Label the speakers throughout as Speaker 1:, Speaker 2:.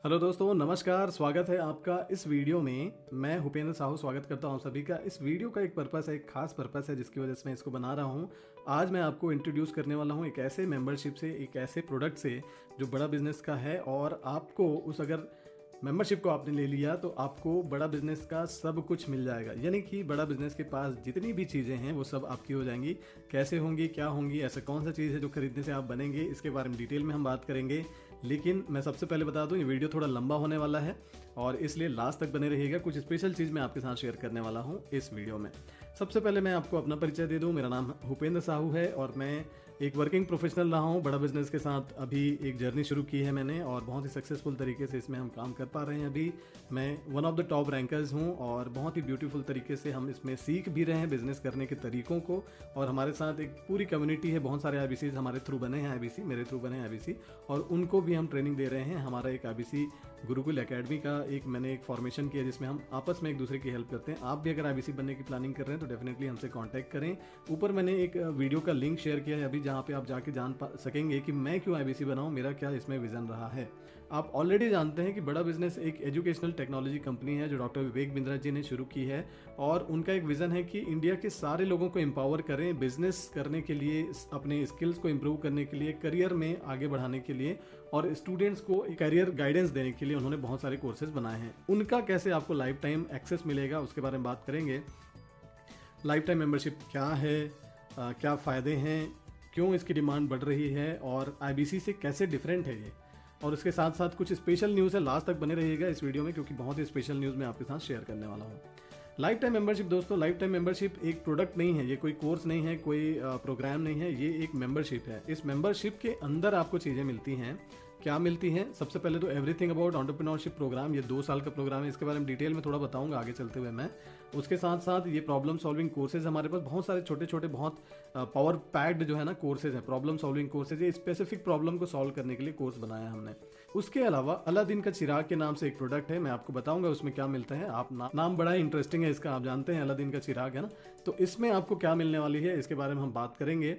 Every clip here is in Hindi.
Speaker 1: हेलो दोस्तों, नमस्कार। स्वागत है आपका इस वीडियो में। मैं भूपेंद्र साहू स्वागत करता हूं सभी का। इस वीडियो का एक पर्पस है, एक खास पर्पस है जिसकी वजह से मैं इसको बना रहा हूं। आज मैं आपको इंट्रोड्यूस करने वाला हूं एक ऐसे मेंबरशिप से, एक ऐसे प्रोडक्ट से जो बड़ा बिजनेस का है। और आपको उस अगर मेंबरशिप को आपने ले लिया तो आपको बड़ा बिजनेस का सब कुछ मिल जाएगा। यानी कि बड़ा बिजनेस के पास जितनी भी चीज़ें हैं वो सब आपकी हो जाएंगी। कैसे होंगी, क्या होंगी, ऐसा कौन सा चीज़ है जो खरीदने से आप बनेंगे, इसके बारे में डिटेल में हम बात करेंगे। लेकिन मैं सबसे पहले बता दूं, ये वीडियो थोड़ा लंबा होने वाला है और इसलिए लास्ट तक बने रहिएगा। कुछ स्पेशल चीज़ मैं आपके साथ शेयर करने वाला हूं इस वीडियो में। सबसे पहले मैं आपको अपना परिचय दे दूं। मेरा नाम भूपेंद्र साहू है और मैं एक वर्किंग प्रोफेशनल रहा हूँ। बड़ा बिजनेस के साथ अभी एक जर्नी शुरू की है मैंने और बहुत ही सक्सेसफुल तरीके से इसमें हम काम कर पा रहे हैं। अभी मैं one of the top rankers हूँ और बहुत ही ब्यूटीफुल तरीके से हम इसमें सीख भी रहे हैं बिजनेस करने के तरीकों को। और हमारे साथ एक पूरी कम्युनिटी है, बहुत सारे IBCs हमारे थ्रू बने हैं, IBC मेरे थ्रू बने हैं IBC, और उनको भी हम ट्रेनिंग दे रहे हैं। हमारा एक IBC गुरुकुल एकेडमी का मैंने एक फॉर्मेशन किया जिसमें हम आपस में एक दूसरे की हेल्प करते हैं। आप भी अगर IBC बनने की प्लानिंग कर रहे हैं तो डेफिनेटली हमसे कांटेक्ट करें। ऊपर मैंने एक वीडियो का लिंक शेयर किया है अभी, जहां पे आप जाके जान सकेंगे कि मैं क्यों IBC बनाऊं, मेरा क्या इसमें विजन रहा है। आप ऑलरेडी जानते हैं कि बड़ा बिजनेस एक एजुकेशनल टेक्नोलॉजी कंपनी है जो डॉक्टर विवेक बिंद्रा जी ने शुरू की है। और उनका एक विजन है कि इंडिया के सारे लोगों को एम्पावर करें बिजनेस करने के लिए, अपने स्किल्स को इम्प्रूव करने के लिए, करियर में आगे बढ़ाने के लिए, और स्टूडेंट्स को करियर गाइडेंस देने के लिए उन्होंने बहुत सारे कोर्सेज बनाए हैं। उनका कैसे आपको लाइफ टाइम एक्सेस मिलेगा उसके बारे में बात करेंगे। लाइफ टाइम मेंबरशिप क्या है, क्या फ़ायदे हैं, क्यों इसकी डिमांड बढ़ रही है और IBC से कैसे डिफरेंट है ये, और इसके साथ साथ कुछ स्पेशल न्यूज़ है। लास्ट तक बने रहिएगा इस वीडियो में क्योंकि बहुत ही स्पेशल न्यूज़ मैं आपके साथ शेयर करने वाला हूँ। लाइफ टाइम मेंबरशिप दोस्तों, लाइफ टाइम मेंबरशिप एक प्रोडक्ट नहीं है, ये कोई कोर्स नहीं है, कोई प्रोग्राम नहीं है, ये एक मेंबरशिप है। इस मेंबरशिप के अंदर आपको चीज़ें मिलती हैं। क्या मिलती हैं? सबसे पहले तो एवरीथिंग अबाउट एंटरप्रेन्योरशिप प्रोग्राम, ये 2 साल का प्रोग्राम है। इसके बारे में डिटेल में थोड़ा बताऊंगा आगे चलते हुए मैं। उसके साथ साथ ये प्रॉब्लम सॉल्विंग कोर्सेज, हमारे पास बहुत सारे छोटे छोटे बहुत पावर पैक्ड जो है ना कोर्सेज हैं, प्रॉब्लम सॉल्विंग कोर्सेज। ये स्पेसिफिक प्रॉब्लम को सॉल्व करने के लिए कोर्स बनाया हमने। उसके अलावा अलादीन का चिराग के नाम से एक प्रोडक्ट है, मैं आपको बताऊंगा उसमें क्या मिलता है। आप नाम बड़ा ही इंटरेस्टिंग है इसका, आप जानते हैं अलादीन का चिराग है ना, तो इसमें आपको क्या मिलने वाली है इसके बारे में हम बात करेंगे।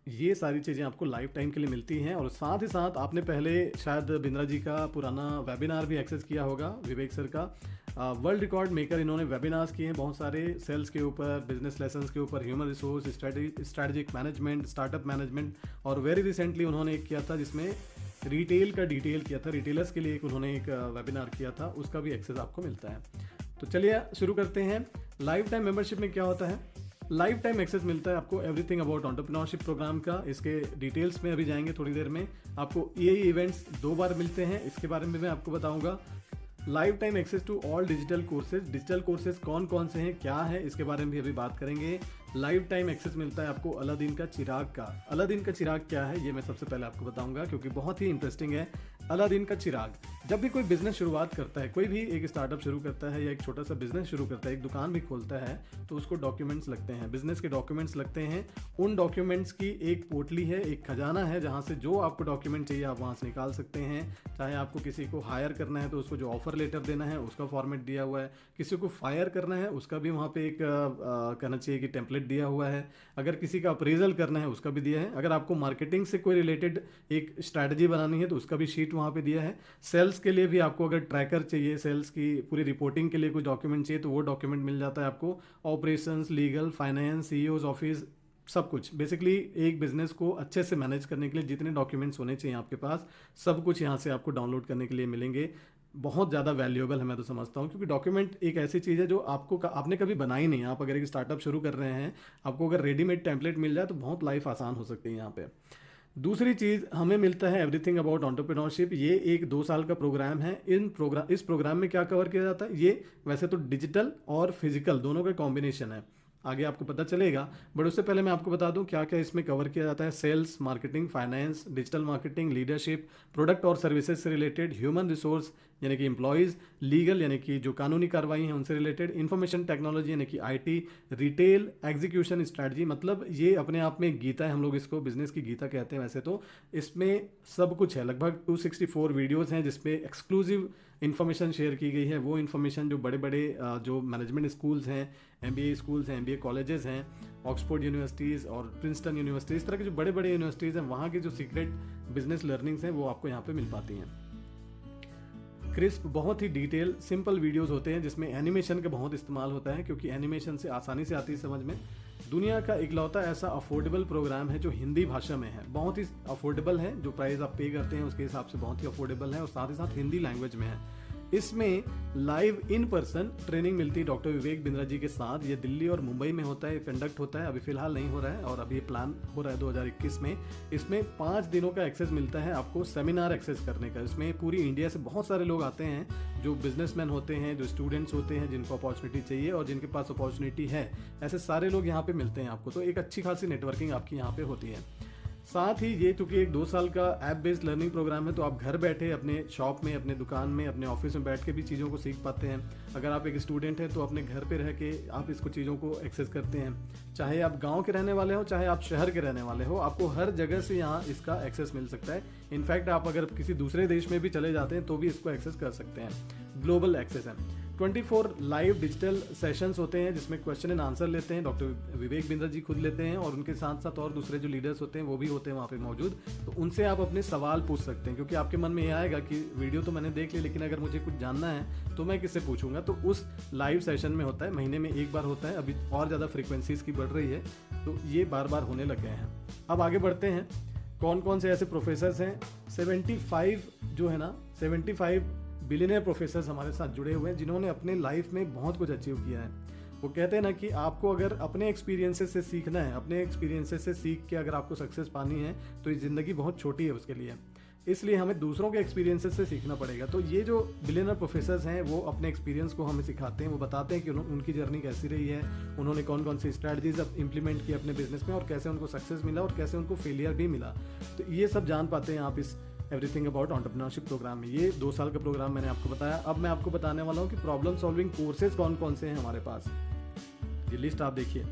Speaker 1: ये सारी चीज़ें आपको लाइफ टाइम के लिए मिलती हैं। और साथ ही साथ आपने पहले शायद बिंद्रा जी का पुराना वेबिनार भी एक्सेस किया होगा, विवेक सर का। वर्ल्ड रिकॉर्ड मेकर इन्होंने वेबिनार्स किए हैं बहुत सारे, सेल्स के ऊपर, बिजनेस लेसन्स के ऊपर, human resource, strategic management, startup management. और वेरी रिसेंटली उन्होंने एक किया था जिसमें रिटेल का डिटेल किया था, रिटेलर्स के लिए उन्होंने एक वेबिनार किया था, उसका भी एक्सेस आपको मिलता है। तो चलिए शुरू करते हैं। लाइफ टाइम मेंबरशिप में क्या होता है? लाइफ टाइम एक्सेस मिलता है आपको एवरीथिंग अबाउट एंटरप्रेन्योरशिप प्रोग्राम का। इसके डिटेल्स में अभी जाएंगे थोड़ी देर में। आपको ये इवेंट्स 2 बार मिलते हैं, इसके बारे में मैं आपको बताऊंगा। Lifetime access to all digital courses, digital courses कौन कौन से हैं, क्या है, इसके बारे में भी अभी बात करेंगे। लाइफ टाइम एक्सेस मिलता है आपको अलादीन का चिराग का। अलादीन का चिराग क्या है ये मैं सबसे पहले आपको बताऊंगा क्योंकि बहुत ही इंटरेस्टिंग है। अलादीन का चिराग, जब भी कोई बिजनेस शुरुआत करता है, कोई भी एक स्टार्टअप शुरू करता है या एक छोटा सा बिजनेस शुरू करता है, एक दुकान भी खोलता है, तो उसको डॉक्यूमेंट्स लगते हैं, बिजनेस के डॉक्यूमेंट्स लगते हैं। उन डॉक्यूमेंट्स की एक पोटली है, एक खजाना है, जहाँ से जो आपको डॉक्यूमेंट चाहिए आप वहाँ से निकाल सकते हैं। चाहे आपको किसी को हायर करना है तो उसको जो ऑफर लेटर देना है उसका फॉर्मेट दिया हुआ है, किसी को फायर करना है उसका भी वहाँ पे एक कहना चाहिए कि टेम्पलेट दिया हुआ है, अगर किसी का अप्रेजल करना है उसका भी दिया है, अगर आपको मार्केटिंग से कोई रिलेटेड एक स्ट्रैटेजी बनानी है तो उसका भी शीट वहाँ पे दिया है। सेल्स के लिए भी आपको अगर ट्रैकर चाहिए, सेल्स की पूरी रिपोर्टिंग के लिए कुछ डॉक्यूमेंट चाहिए तो वो डॉक्यूमेंट मिल जाता है आपको। Operations, legal, finance, CEO's office, सब कुछ। बेसिकली एक बिजनेस को अच्छे से मैनेज करने के लिए जितने डॉक्यूमेंट्स होने चाहिए आपके पास, सब कुछ यहाँ से आपको डाउनलोड करने के लिए मिलेंगे। बहुत ज़्यादा वैल्यूएबल है मैं तो समझता हूँ, क्योंकि डॉक्यूमेंट एक ऐसी चीज़ है जो आपने कभी बनाई नहीं। आप अगर एक स्टार्टअप शुरू कर रहे हैं, आपको अगर रेडीमेड टेम्पलेट मिल जाए तो बहुत लाइफ आसान हो सकती है यहाँ पे। दूसरी चीज़ हमें मिलता है एवरीथिंग अबाउट एंटरप्रेन्योरशिप। ये एक 2 साल का प्रोग्राम है। इस प्रोग्राम में क्या कवर किया जाता है, ये वैसे तो डिजिटल और फिजिकल दोनों का कॉम्बिनेशन है, आगे आपको पता चलेगा। बट उससे पहले मैं आपको बता दूं क्या क्या इसमें कवर किया जाता है। Sales, marketing, finance, digital marketing, leadership, product और सर्विसेज से रिलेटेड, ह्यूमन रिसोर्स यानी कि एम्प्लॉयज़, लीगल यानी कि जो कानूनी कार्रवाई हैं उनसे रिलेटेड, इंफॉर्मेशन टेक्नोलॉजी यानी कि IT, रिटेल, एग्जीक्यूशन स्ट्रैटेजी। मतलब ये अपने आप में गीता है, हम लोग इसको बिजनेस की गीता कहते हैं वैसे तो। इसमें सब कुछ है, लगभग 264 वीडियोज़ हैं जिसपे एक्सक्लूसिव इन्फॉर्मेशन शेयर की गई है। वो इन्फॉर्मेशन जो बड़े बड़े जो मैनेजमेंट स्कूल्स हैं, MBA स्कूल्स हैं, MBA कॉलेजेस हैं, ऑक्सफोर्ड यूनिवर्सिटीज़ और प्रिंसटन यूनिवर्सिटी, इस तरह के जो बड़े बड़े यूनिवर्सिटीज़ हैं वहाँ की जो सीक्रेट बिजनेस लर्निंग्स हैं वो आपको यहाँ पे मिल पाती हैं। क्रिस्प, बहुत ही डिटेल सिंपल वीडियोस होते हैं जिसमें एनिमेशन का बहुत इस्तेमाल होता है, क्योंकि एनिमेशन से आसानी से आती है समझ में। दुनिया का इकलौता ऐसा अफोर्डेबल प्रोग्राम है जो हिंदी भाषा में है, बहुत ही अफोर्डेबल है, जो प्राइस आप पे करते हैं उसके हिसाब से बहुत ही अफोर्डेबल है, और साथ ही साथ हिंदी लैंग्वेज में है। इसमें लाइव इन पर्सन ट्रेनिंग मिलती है डॉक्टर विवेक बिंद्रा जी के साथ। ये दिल्ली और मुंबई में होता है, कंडक्ट होता है, अभी फिलहाल नहीं हो रहा है और अभी प्लान हो रहा है 2021 में। इसमें 5 दिनों का एक्सेस मिलता है आपको सेमिनार एक्सेस करने का। इसमें पूरी इंडिया से बहुत सारे लोग आते हैं, जो बिजनेसमैन होते हैं, जो स्टूडेंट्स होते हैं, जिनको अपॉर्चुनिटी चाहिए और जिनके पास अपॉर्चुनिटी है, ऐसे सारे लोग यहाँ पे मिलते हैं आपको। तो एक अच्छी खासी नेटवर्किंग आपकी यहाँ पे होती है। साथ ही ये चूंकि एक 2 साल का ऐप बेस्ड लर्निंग प्रोग्राम है, तो आप घर बैठे अपने शॉप में, अपने दुकान में, अपने ऑफिस में बैठ के भी चीज़ों को सीख पाते हैं। अगर आप एक स्टूडेंट हैं तो अपने घर पे रह के आप इसको चीज़ों को एक्सेस करते हैं। चाहे आप गांव के रहने वाले हो, चाहे आप शहर के रहने वाले हो, आपको हर जगह से यहाँ इसका एक्सेस मिल सकता है। इनफैक्ट आप अगर किसी दूसरे देश में भी चले जाते हैं तो भी इसको एक्सेस कर सकते हैं। ग्लोबल एक्सेस है। 24 लाइव डिजिटल सेशंस होते हैं जिसमें क्वेश्चन एंड आंसर लेते हैं, डॉक्टर विवेक बिंद्रा जी खुद लेते हैं, और उनके साथ साथ और दूसरे जो लीडर्स होते हैं वो भी होते हैं वहाँ पे मौजूद। तो उनसे आप अपने सवाल पूछ सकते हैं, क्योंकि आपके मन में ये आएगा कि वीडियो तो मैंने देख ली, लेकिन अगर मुझे कुछ जानना है तो मैं किससे पूछूंगा। तो उस लाइव सेशन में होता है, महीने में 1 बार होता है, अभी और ज़्यादा फ्रिक्वेंसीज की बढ़ रही है, तो ये बार बार होने लग गए हैं। अब आगे बढ़ते हैं, कौन कौन से ऐसे प्रोफेसर्स हैं। 75 जो है ना, 75 बिलियनियर प्रोफेसर्स हमारे साथ जुड़े हुए हैं, जिन्होंने अपने लाइफ में बहुत कुछ अचीव किया है। वो कहते हैं ना कि आपको अगर अपने एक्सपीरियंसेस से सीखना है, अपने एक्सपीरियंसेस से सीख के अगर आपको सक्सेस पानी है, तो ये ज़िंदगी बहुत छोटी है उसके लिए, इसलिए हमें दूसरों के एक्सपीरियंसेस से सीखना पड़ेगा। तो ये जो बिलियनियर प्रोफेसर्स हैं वो अपने एक्सपीरियंस को हमें सिखाते हैं, वो बताते हैं कि उनकी जर्नी कैसी रही है, उन्होंने कौन कौन सी स्ट्रैटेजीज इम्प्लीमेंट की अपने बिजनेस में, और कैसे उनको सक्सेस मिला और कैसे उनको फेलियर भी मिला। तो ये सब जान पाते हैं आप इस एवरीथिंग अबाउट एंटरप्रेन्योरशिप प्रोग्राम में। ये 2 साल का प्रोग्राम मैंने आपको बताया। अब मैं आपको बताने वाला हूँ कि प्रॉब्लम सॉल्विंग कोर्सेज कौन कौन से हैं हमारे पास। ये लिस्ट आप देखिए।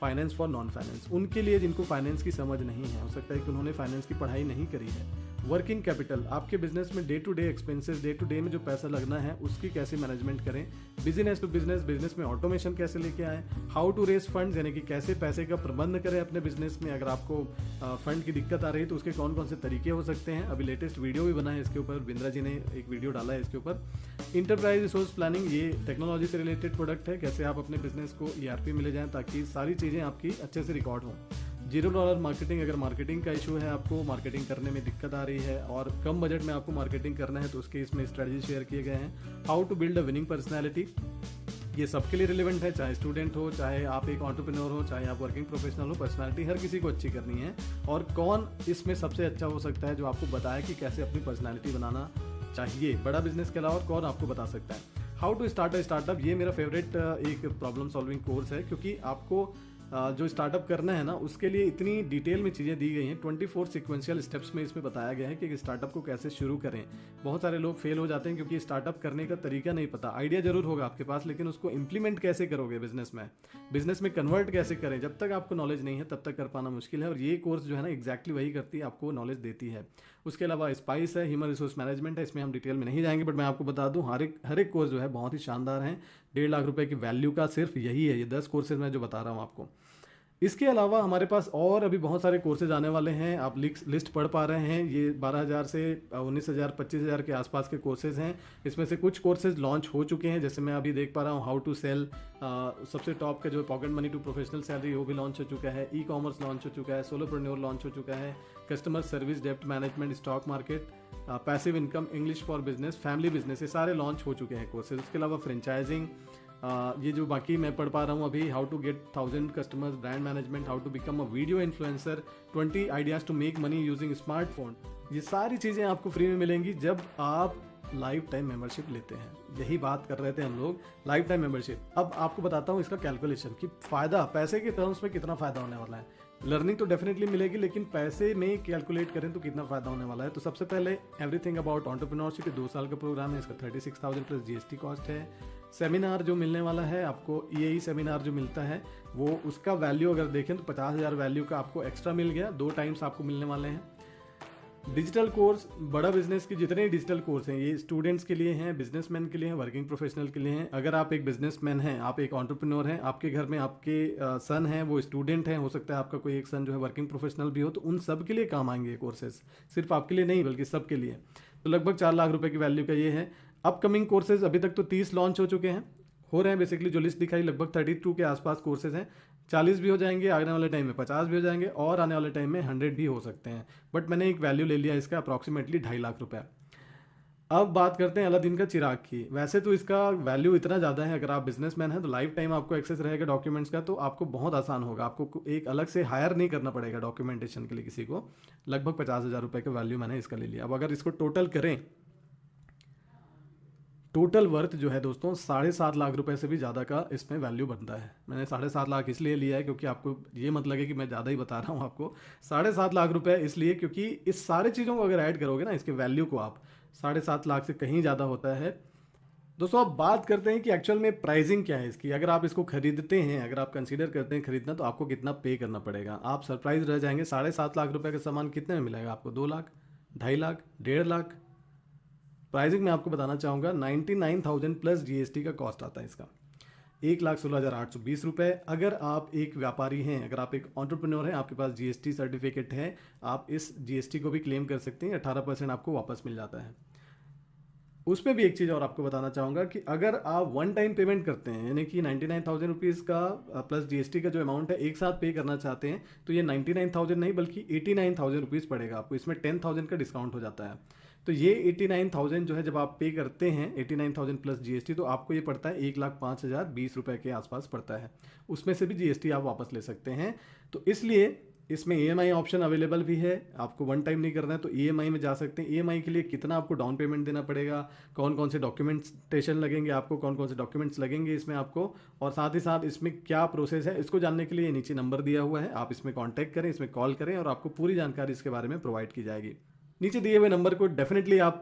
Speaker 1: फाइनेंस फॉर नॉन फाइनेंस, उनके लिए जिनको फाइनेंस की समझ नहीं है, हो सकता है कि उन्होंने फाइनेंस की पढ़ाई नहीं करी है। वर्किंग कैपिटल, आपके बिजनेस में day to day expenses, day to day में जो पैसा लगना है उसकी कैसे मैनेजमेंट करें। बिजनेस टू बिजनेस, बिजनेस में ऑटोमेशन कैसे लेके आए। हाउ टू रेज फंड्स, यानी कि कैसे पैसे का प्रबंध करें अपने बिजनेस में। अगर आपको फंड की दिक्कत आ रही है तो उसके कौन कौन से तरीके हो सकते हैं। अभी लेटेस्ट वीडियो भी बना है इसके ऊपर, बिंद्रा जी ने एक वीडियो डाला है इसके ऊपर। इंटरप्राइज रिसोर्स प्लानिंग, ये टेक्नोलॉजी से रिलेटेड प्रोडक्ट है, कैसे आप अपने बिजनेस को ERP में ले जाएं ताकि सारी चीज़ें आपकी अच्छे से रिकॉर्ड हों। $0 मार्केटिंग, अगर मार्केटिंग का इशू है, आपको मार्केटिंग करने में दिक्कत आ रही है और कम बजट में आपको मार्केटिंग करना है, तो उसके इसमें स्ट्रेटजी शेयर किए गए हैं। How to build a winning personality, ये सबके लिए रिलेवेंट है, चाहे स्टूडेंट हो, चाहे आप एक एंटरप्रेन्योर हो, चाहे आप वर्किंग प्रोफेशनल हो। पर्सनैलिटी हर किसी को अच्छी करनी है, और कौन इसमें सबसे अच्छा हो सकता है जो आपको बताए कि कैसे अपनी पर्सनैलिटी बनाना चाहिए बड़ा बिजनेस के अलावा, और कौन आपको बता सकता है। How to start a startup, ये मेरा फेवरेट एक प्रॉब्लम सॉल्विंग कोर्स है, क्योंकि आपको जो स्टार्टअप करना है ना उसके लिए इतनी डिटेल में चीज़ें दी गई हैं। 24 सिक्वेंशियल स्टेप्स में इसमें बताया गया है कि एक स्टार्टअप को कैसे शुरू करें। बहुत सारे लोग फेल हो जाते हैं क्योंकि स्टार्टअप करने का तरीका नहीं पता। आइडिया जरूर होगा आपके पास, लेकिन उसको इंप्लीमेंट कैसे करोगे बिजनेस में कन्वर्ट कैसे करें, जब तक आपको नॉलेज नहीं है तब तक कर पाना मुश्किल है। और ये कोर्स जो है ना एग्जैक्टली वही करती है, आपको नॉलेज देती है। उसके अलावा स्पाइस है, ह्यूमन रिसोर्स मैनेजमेंट है, इसमें हम डिटेल में नहीं जाएंगे, बट मैं आपको बता दूं हर एक कोर्स जो है बहुत ही शानदार है। 1.5 लाख रुपए की वैल्यू का सिर्फ यही है, ये 10 कोर्सेज मैं जो बता रहा हूँ आपको। इसके अलावा हमारे पास और अभी बहुत सारे कोर्सेज आने वाले हैं, आप लिस्ट पढ़ पा रहे हैं। ये 12,000 से 19,000 25,000 के आसपास के कोर्सेज हैं। इसमें से कुछ कोर्सेज लॉन्च हो चुके हैं, जैसे मैं अभी देख पा रहा हूँ हाउ टू सेल, सबसे टॉप का जो pocket money to professional salary वो भी लॉन्च हो चुका है। ई-कॉमर्स लॉन्च हो चुका है, सोलोप्रेन्योर लॉन्च हो चुका है, कस्टमर सर्विस, डेप्ट management, stock market, passive income, English for business, family business, ये सारे लॉन्च हो चुके हैं कोर्सेज। उसके अलावा फ्रेंचाइजिंग, ये जो बाकी मैं पढ़ पा रहा हूँ अभी, how to get 1000 customers, brand management, how to become a video influencer, 20 ideas to make money using smartphone. ये सारी चीज़ें आपको फ्री में मिलेंगी जब आप लाइफ टाइम मेंबरशिप लेते हैं। यही बात कर रहे थे हम लोग, लाइफ टाइम मेंबरशिप। अब आपको बताता हूँ इसका कैलकुलेशन कि फ़ायदा पैसे के टर्म्स में कितना फ़ायदा होने वाला है। लर्निंग तो डेफिनेटली मिलेगी, लेकिन पैसे में कैलकुलेट करें तो कितना फ़ायदा होने वाला है। तो सबसे पहले एवरीथिंग अबाउट एंटरप्रेन्योरशिप, 2 साल का प्रोग्राम है, इसका 36,000 प्लस GST कॉस्ट है। सेमिनार जो मिलने वाला है आपको, EAE सेमिनार जो मिलता है वो उसका वैल्यू अगर देखें तो 50,000 वैल्यू का आपको एक्स्ट्रा मिल गया, 2 टाइम्स आपको मिलने वाले हैं। डिजिटल कोर्स, बड़ा बिजनेस के जितने डिजिटल कोर्स हैं ये स्टूडेंट्स के लिए हैं, बिजनेसमैन के लिए हैं, वर्किंग प्रोफेशनल के लिए हैं। अगर आप एक बिजनेसमैन हैं, आप एक एंटरप्रेन्योर हैं, आपके घर में आपके सन हैं वो स्टूडेंट हैं, हो सकता है आपका कोई एक सन जो है वर्किंग प्रोफेशनल भी हो, तो उन सब के लिए काम आएंगे ये कोर्सेज, सिर्फ आपके लिए नहीं बल्कि सबके लिए। तो लगभग 4 लाख रुपए की वैल्यू का ये है। अपकमिंग कोर्सेज अभी तक तो 30 लॉन्च हो चुके हैं, हो रहे हैं बेसिकली। जो लिस्ट दिखाई लगभग 32 के आसपास कोर्सेज हैं। 40 भी हो जाएंगे, आने वाले टाइम में 50 भी हो जाएंगे, और आने वाले टाइम में 100 भी हो सकते हैं। बट मैंने एक वैल्यू ले लिया इसका अप्रॉक्सीमेटली 2.5 लाख रुपए। अब बात करते हैं अलादीन का चिराग की। वैसे तो इसका वैल्यू इतना ज़्यादा है, अगर आप बिजनेसमैन हैं तो लाइफ टाइम आपको एक्सेस रहेगा डॉक्यूमेंट्स का, तो आपको बहुत आसान होगा। आपको एक अलग से हायर नहीं करना पड़ेगा डॉक्यूमेंटेशन के लिए किसी को। लगभग 50,000 रुपये का वैल्यू मैंने इसका ले लिया। अब अगर इसको टोटल करें, टोटल वर्थ जो है दोस्तों 7.5 लाख रुपए से भी ज़्यादा का इसमें वैल्यू बनता है। मैंने 7.5 लाख इसलिए लिया है क्योंकि आपको ये मत लगे कि मैं ज़्यादा ही बता रहा हूँ आपको। 7.5 लाख रुपए इसलिए क्योंकि इस सारे चीज़ों को अगर ऐड करोगे ना, इसके वैल्यू को, आप 7.5 लाख से कहीं ज़्यादा होता है। दोस्तों अब बात करते हैं कि एक्चुअल में प्राइसिंग क्या है इसकी। अगर आप इसको खरीदते हैं, अगर आप कंसीडर करते हैं खरीदना, तो आपको कितना पे करना पड़ेगा। आप सरप्राइज रह जाएंगे। 7.5 लाख रुपए का सामान कितने में मिलेगा आपको? 2 लाख, 2.5 लाख, 1.5 लाख। प्राइसिंग मैं आपको बताना चाहूँगा 99,000 प्लस जीएसटी का कॉस्ट आता है इसका। 1,16,820 रुपये। अगर आप एक व्यापारी हैं, अगर आप एक एंटरप्रेन्योर हैं, आपके पास जीएसटी सर्टिफिकेट है, आप इस जीएसटी को भी क्लेम कर सकते हैं। 18% आपको वापस मिल जाता है। उसमें भी एक चीज़ और आपको बताना चाहूँगा कि अगर आप वन टाइम पेमेंट करते हैं, यानी कि 99,000 रुपीज़ का प्लस जीएसटी का जो अमाउंट है एक साथ पे करना चाहते हैं, तो ये 99,000 नहीं बल्कि 89,000 रुपीज़ पड़ेगा आपको। इसमें 10,000 का डिस्काउंट हो जाता है। तो ये 89,000 जो है जब आप पे करते हैं, 89,000 प्लस जीएसटी, तो आपको ये पड़ता है 1,05,020 रुपये के आसपास पड़ता है। उसमें से भी जीएसटी आप वापस ले सकते हैं। तो इसलिए इसमें ईएमआई ऑप्शन अवेलेबल भी है। आपको वन टाइम नहीं करना है तो ईएमआई में जा सकते हैं। ईएमआई के लिए कितना आपको डाउन पेमेंट देना पड़ेगा, कौन कौन से डॉक्यूमेंटेशन लगेंगे आपको, कौन कौन से डॉक्यूमेंट्स लगेंगे इसमें आपको, और साथ ही साथ इसमें क्या प्रोसेस है, इसको जानने के लिए नीचे नंबर दिया हुआ है। आप इसमें कॉन्टैक्ट करें, इसमें कॉल करें, और आपको पूरी जानकारी इसके बारे में प्रोवाइड की जाएगी। नीचे दिए हुए नंबर को डेफिनेटली आप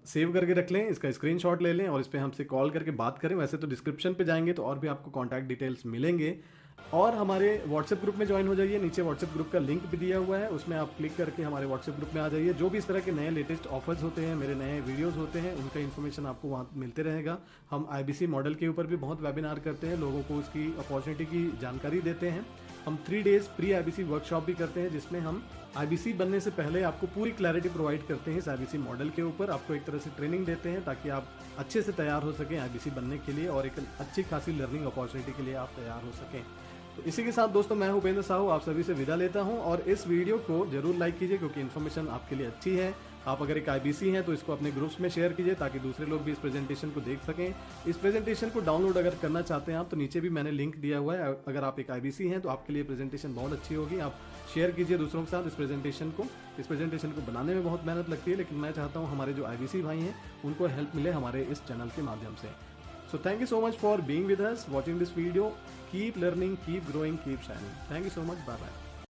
Speaker 1: सेव करके रख लें, इसका स्क्रीनशॉट ले लें और इस पर हमसे कॉल करके बात करें। वैसे तो डिस्क्रिप्शन पे जाएंगे तो और भी आपको कॉन्टैक्ट डिटेल्स मिलेंगे, और हमारे व्हाट्सएप ग्रुप में ज्वाइन हो जाइए। नीचे व्हाट्सएप ग्रुप का लिंक भी दिया हुआ है, उसमें आप क्लिक करके हमारे व्हाट्सएप ग्रुप में आ जाइए। जो भी इस तरह के नए लेटेस्ट ऑफर्स होते हैं, मेरे नए वीडियोस होते हैं, उनका इन्फॉर्मेशन आपको वहाँ मिलते रहेगा। हम आईबीसी मॉडल के ऊपर भी बहुत वेबिनार करते हैं, लोगों को उसकी अपॉर्चुनिटी की जानकारी देते हैं। हम 3 डेज प्री आईबीसी वर्कशॉप भी करते हैं, जिसमें हम आईबीसी बनने से पहले आपको पूरी क्लैरिटी प्रोवाइड करते हैं इस आईबीसी मॉडल के ऊपर। आपको एक तरह से ट्रेनिंग देते हैं ताकि आप अच्छे से तैयार हो सकें आईबीसी बनने के लिए, और एक अच्छी खासी लर्निंग अपॉर्चुनिटी के लिए आप तैयार हो सकें। तो इसी के साथ दोस्तों मैं भूपेंद्र साहू आप सभी से विदा लेता हूं, और इस वीडियो को जरूर लाइक कीजिए क्योंकि इन्फॉर्मेशन आपके लिए अच्छी है। आप अगर एक आईबीसी हैं तो इसको अपने ग्रुप्स में शेयर कीजिए ताकि दूसरे लोग भी इस प्रेजेंटेशन को देख सकें। इस प्रेजेंटेशन को डाउनलोड अगर करना चाहते हैं आप, तो नीचे भी मैंने लिंक दिया हुआ है। अगर आप एक आईबीसी हैं तो आपके लिए प्रेजेंटेशन बहुत अच्छी होगी। आप शेयर कीजिए दूसरों के साथ इस प्रेजेंटेशन को। इस प्रेजेंटेशन को बनाने में बहुत मेहनत लगती है, लेकिन मैं चाहता हूँ हमारे जो आईबीसी भाई हैं उनको हेल्प मिले हमारे इस चैनल के माध्यम से। So thank you so much for being with us, watching this video. Keep learning, keep growing, keep shining. Thank you so much. Bye bye.